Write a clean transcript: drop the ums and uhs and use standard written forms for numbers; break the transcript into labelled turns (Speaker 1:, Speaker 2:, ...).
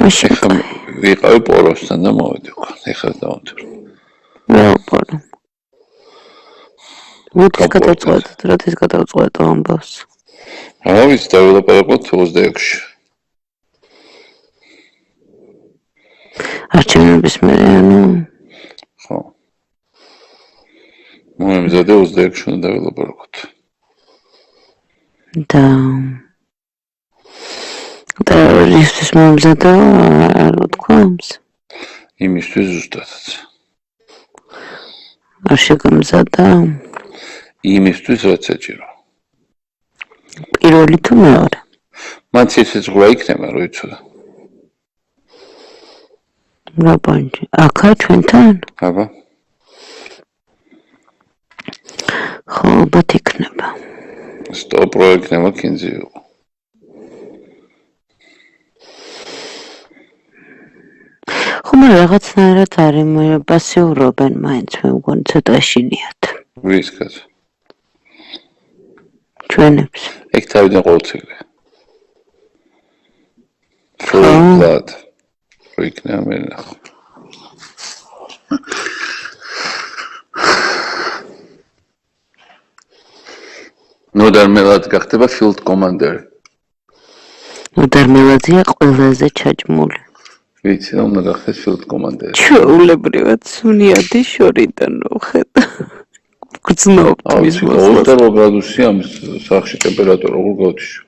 Speaker 1: ეხლა ვიყავი პოროსთან და მოვედი უკვე. ეხლა დავამთავრე.
Speaker 2: რა პორო? როდის გადავწყვეტ ამბავს?
Speaker 1: რა ვიცი, დავილაპარაკოთ 26-ში.
Speaker 2: არჩევნების მერე, ანუ?
Speaker 1: ხო. მომემზადე 26-ში უნდა დავილაპარაკოთ.
Speaker 2: და რისთვის მომზადა, არ ვთქვამს?
Speaker 1: იმისთვის ზუსტადაც.
Speaker 2: არ შეგამზადა?
Speaker 1: იმისთვის, რაც ეჭირო.
Speaker 2: პირველი თუ მეორე?
Speaker 1: მაც ისიც ღრა იქნება, რო იცოდა.
Speaker 2: რა პანჯი? აქა ჩვენთან?
Speaker 1: აბა.
Speaker 2: ხო, ალბათ იქნება.
Speaker 1: Stop პროექტება კინძი იყო.
Speaker 2: ხომ რაღაცნაირად არის პასიურობენ მაინც მე მგონი ცოტა შინიათ.
Speaker 1: ვის კაც?
Speaker 2: ჩვენებს.
Speaker 1: ეგ თავიდან ყოველწლიურად. ფულად. რო იქნება მე ნახო. ნოდარმელად გახდება field commander.
Speaker 2: ნოდარმელადია ყველაზე ჩაჭმული.
Speaker 1: ვიცი, რომ უნდა გახდეს field commander.
Speaker 2: ჩვეულებრივად სუნიადი შორიდან ვხედა. გრძნობთ მის მოსვლას.
Speaker 1: 28 გრადუსი ამის სახში ტემპერატურა როგორ გავთიშო?